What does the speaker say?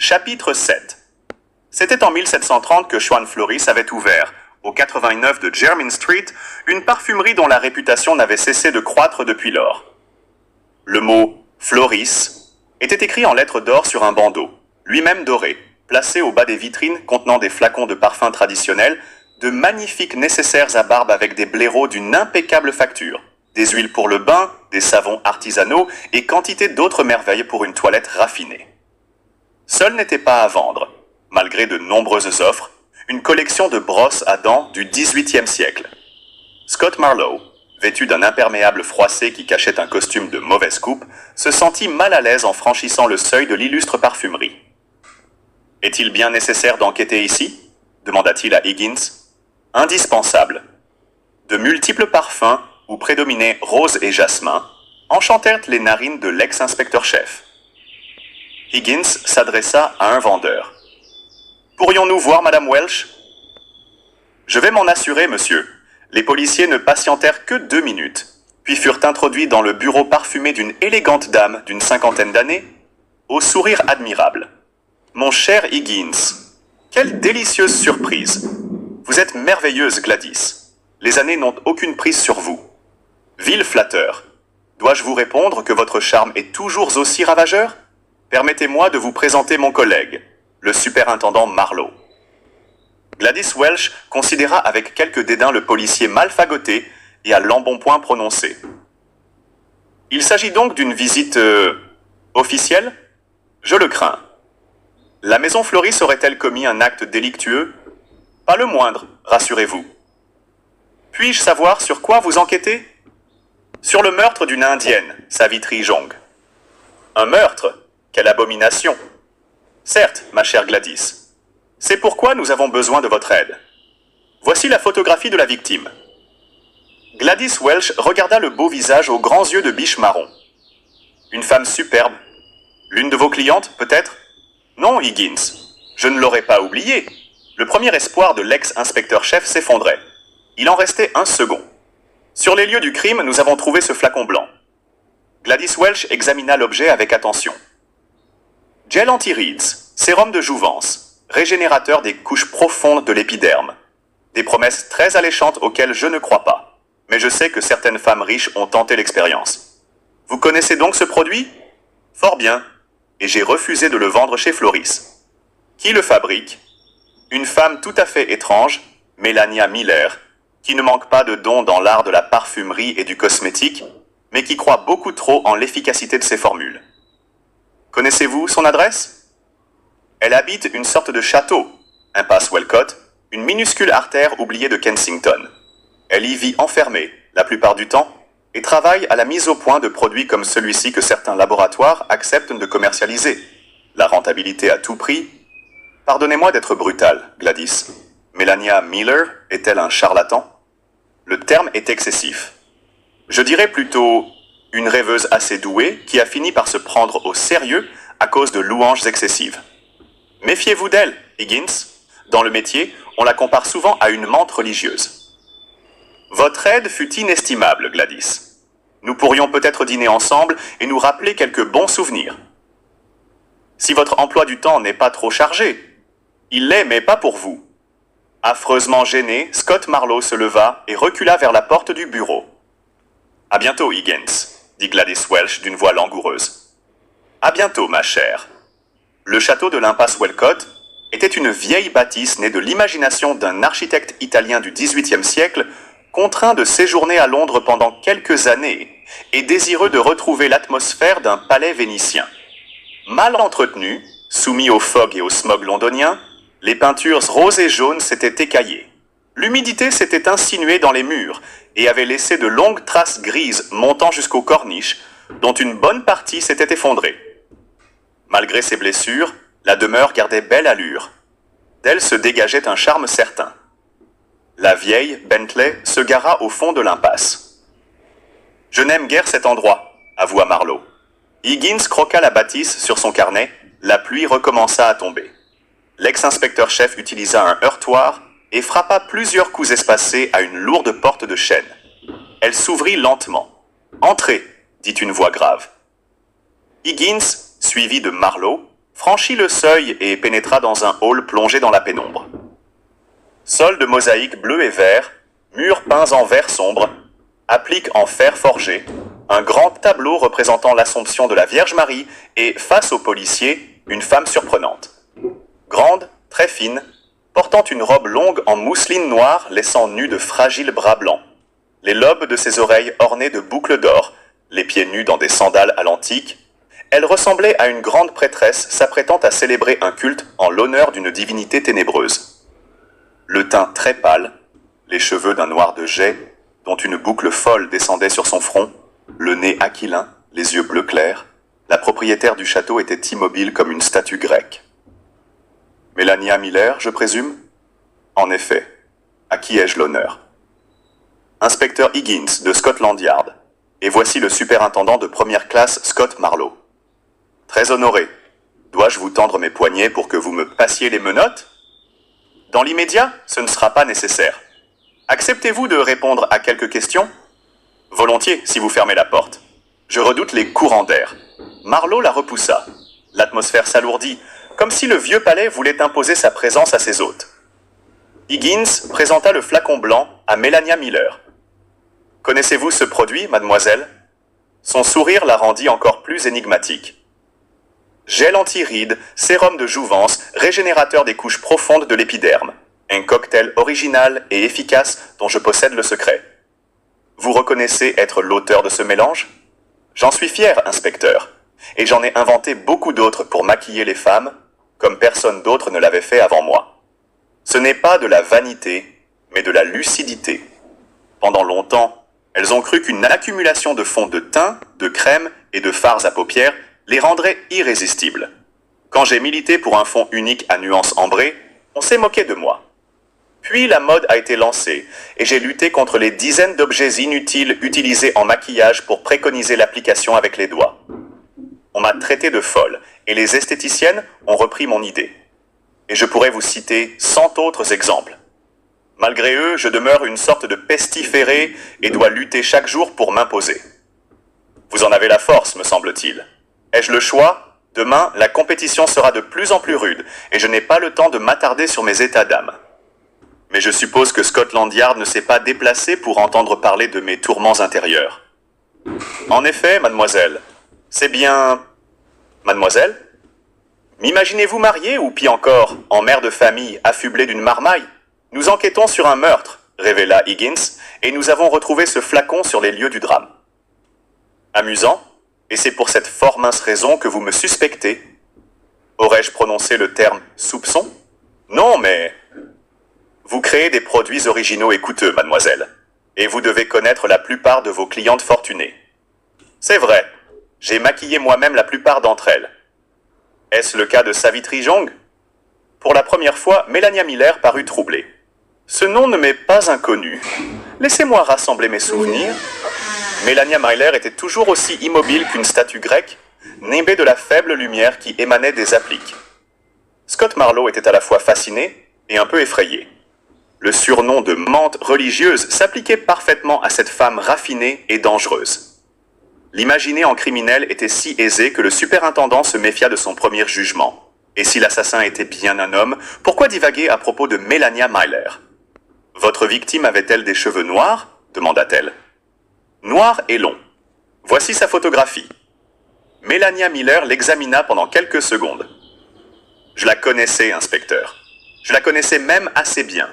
Chapitre 7. C'était en 1730 que Schwan Floris avait ouvert, au 89 de Jermyn Street, une parfumerie dont la réputation n'avait cessé de croître depuis lors. Le mot « Floris » était écrit en lettres d'or sur un bandeau, lui-même doré, placé au bas des vitrines contenant des flacons de parfums traditionnels, de magnifiques nécessaires à barbe avec des blaireaux d'une impeccable facture, des huiles pour le bain, des savons artisanaux et quantité d'autres merveilles pour une toilette raffinée. Seul n'était pas à vendre, malgré de nombreuses offres, une collection de brosses à dents du XVIIIe siècle. Scott Marlowe, vêtu d'un imperméable froissé qui cachait un costume de mauvaise coupe, se sentit mal à l'aise en franchissant le seuil de l'illustre parfumerie. « Est-il bien nécessaire d'enquêter ici » demanda-t-il à Higgins. « Indispensable. » De multiples parfums, où prédominaient rose et jasmin, enchantèrent les narines de l'ex-inspecteur-chef. Higgins s'adressa à un vendeur. « Pourrions-nous voir Madame Welch ?»« Je vais m'en assurer, monsieur. » Les policiers ne patientèrent que 2 minutes, puis furent introduits dans le bureau parfumé d'une élégante dame d'une 50aine d'années, au sourire admirable. « Mon cher Higgins, quelle délicieuse surprise! Vous êtes merveilleuse, Gladys. Les années n'ont aucune prise sur vous. Vil flatteur, dois-je vous répondre que votre charme est toujours aussi ravageur? Permettez-moi de vous présenter mon collègue, le superintendant Marlowe. » Gladys Welch considéra avec quelque dédain le policier mal fagoté et à l'embonpoint prononcé. « Il s'agit donc d'une visite officielle? Je le crains. La maison Floris aurait-elle commis un acte délictueux? Pas le moindre, rassurez-vous. Puis-je savoir sur quoi vous enquêtez? Sur le meurtre d'une Indienne, Savitri Jong. Un meurtre? Quelle abomination! Certes, ma chère Gladys. C'est pourquoi nous avons besoin de votre aide. Voici la photographie de la victime. Gladys Welch regarda le beau visage aux grands yeux de biche marron. Une femme superbe. L'une de vos clientes, peut-être? Non, Higgins. Je ne l'aurais pas oublié. Le premier espoir de l'ex-inspecteur-chef s'effondrait. Il en restait un second. Sur les lieux du crime, nous avons trouvé ce flacon blanc. Gladys Welch examina l'objet avec attention. Gel anti-rides, sérum de jouvence, régénérateur des couches profondes de l'épiderme. Des promesses très alléchantes auxquelles je ne crois pas. Mais je sais que certaines femmes riches ont tenté l'expérience. Vous connaissez donc ce produit? Fort bien. Et j'ai refusé de le vendre chez Floris. Qui le fabrique? Une femme tout à fait étrange, Melania Miller, qui ne manque pas de dons dans l'art de la parfumerie et du cosmétique, mais qui croit beaucoup trop en l'efficacité de ses formules. Connaissez-vous son adresse? Elle habite une sorte de château, impasse Welcott, une minuscule artère oubliée de Kensington. Elle y vit enfermée, la plupart du temps, et travaille à la mise au point de produits comme celui-ci que certains laboratoires acceptent de commercialiser. La rentabilité à tout prix. Pardonnez-moi d'être brutal, Gladys. Melania Miller est-elle un charlatan? Le terme est excessif. Je dirais plutôt une rêveuse assez douée qui a fini par se prendre au sérieux à cause de louanges excessives. Méfiez-vous d'elle, Higgins. Dans le métier, on la compare souvent à une menthe religieuse. Votre aide fut inestimable, Gladys. Nous pourrions peut-être dîner ensemble et nous rappeler quelques bons souvenirs. Si votre emploi du temps n'est pas trop chargé, il l'est, mais pas pour vous. Affreusement gêné, Scott Marlowe se leva et recula vers la porte du bureau. « À bientôt, Higgins », dit Gladys Welch d'une voix langoureuse. « À bientôt, ma chère. » Le château de l'impasse Welcott était une vieille bâtisse née de l'imagination d'un architecte italien du XVIIIe siècle contraint de séjourner à Londres pendant quelques années et désireux de retrouver l'atmosphère d'un palais vénitien. Mal entretenu, soumis au fog et au smog londonien, les peintures roses et jaunes s'étaient écaillées. L'humidité s'était insinuée dans les murs et avait laissé de longues traces grises montant jusqu'aux corniches, dont une bonne partie s'était effondrée. Malgré ses blessures, la demeure gardait belle allure. D'elle se dégageait un charme certain. La vieille, Bentley, se gara au fond de l'impasse. « Je n'aime guère cet endroit », avoua Marlowe. Higgins croqua la bâtisse sur son carnet, la pluie recommença à tomber. L'ex-inspecteur-chef utilisa un heurtoir et frappa plusieurs coups espacés à une lourde porte de chêne. Elle s'ouvrit lentement. « Entrez », dit une voix grave. Higgins, suivi de Marlowe, franchit le seuil et pénétra dans un hall plongé dans la pénombre. Sol de mosaïque bleu et vert, murs peints en vert sombre, applique en fer forgé, un grand tableau représentant l'Assomption de la Vierge Marie et, face au policier, une femme surprenante. Grande, très fine, portant une robe longue en mousseline noire laissant nus de fragiles bras blancs, les lobes de ses oreilles ornées de boucles d'or, les pieds nus dans des sandales à l'antique, elle ressemblait à une grande prêtresse s'apprêtant à célébrer un culte en l'honneur d'une divinité ténébreuse. Le teint très pâle, les cheveux d'un noir de jais, dont une boucle folle descendait sur son front, le nez aquilin, les yeux bleu clair, la propriétaire du château était immobile comme une statue grecque. Melania Miller, je présume? En effet. À qui ai-je l'honneur? Inspecteur Higgins de Scotland Yard. Et voici le superintendant de première classe Scott Marlowe. Très honoré. Dois-je vous tendre mes poignets pour que vous me passiez les menottes? Dans l'immédiat, ce ne sera pas nécessaire. Acceptez-vous de répondre à quelques questions? Volontiers, si vous fermez la porte. Je redoute les courants d'air. Marlowe la repoussa. L'atmosphère s'alourdit, comme si le vieux palais voulait imposer sa présence à ses hôtes. Higgins présenta le flacon blanc à Melania Miller. « Connaissez-vous ce produit, mademoiselle ?» Son sourire la rendit encore plus énigmatique. Gel anti-rides, sérum de jouvence, régénérateur des couches profondes de l'épiderme. Un cocktail original et efficace dont je possède le secret. Vous reconnaissez être l'auteur de ce mélange? J'en suis fier, inspecteur, et j'en ai inventé beaucoup d'autres pour maquiller les femmes, comme personne d'autre ne l'avait fait avant moi. Ce n'est pas de la vanité, mais de la lucidité. Pendant longtemps, elles ont cru qu'une accumulation de fonds de teint, de crème et de fards à paupières les rendrait irrésistibles. Quand j'ai milité pour un fond unique à nuances ambrées, on s'est moqué de moi. Puis la mode a été lancée et j'ai lutté contre les dizaines d'objets inutiles utilisés en maquillage pour préconiser l'application avec les doigts. On m'a traité de folle et les esthéticiennes ont repris mon idée. Et je pourrais vous citer 100 autres exemples. Malgré eux, je demeure une sorte de pestiféré et dois lutter chaque jour pour m'imposer. Vous en avez la force, me semble-t-il. Ai-je le choix? Demain, la compétition sera de plus en plus rude et je n'ai pas le temps de m'attarder sur mes états d'âme. Mais je suppose que Scotland Yard ne s'est pas déplacé pour entendre parler de mes tourments intérieurs. En effet, mademoiselle, c'est bien... Mademoiselle? M'imaginez-vous mariée ou pis encore, en mère de famille affublée d'une marmaille? Nous enquêtons sur un meurtre, révéla Higgins, et nous avons retrouvé ce flacon sur les lieux du drame. Amusant, et c'est pour cette fort mince raison que vous me suspectez. Aurais-je prononcé le terme soupçon? Non, mais... Vous créez des produits originaux et coûteux, mademoiselle, et vous devez connaître la plupart de vos clientes fortunées. C'est vrai, j'ai maquillé moi-même la plupart d'entre elles. Est-ce le cas de Savitri Jong? Pour la première fois, Melania Miller parut troublée. Ce nom ne m'est pas inconnu. Laissez-moi rassembler mes souvenirs. Melania Miller était toujours aussi immobile qu'une statue grecque, nimbée de la faible lumière qui émanait des appliques. Scott Marlowe était à la fois fasciné et un peu effrayé. Le surnom de menthe religieuse s'appliquait parfaitement à cette femme raffinée et dangereuse. L'imaginer en criminel était si aisé que le superintendant se méfia de son premier jugement. Et si l'assassin était bien un homme, pourquoi divaguer à propos de Melania Miller? Votre victime avait-elle des cheveux noirs? Demanda-t-elle. Noirs et longs. Voici sa photographie. Melania Miller l'examina pendant quelques secondes. Je la connaissais, inspecteur. Je la connaissais même assez bien.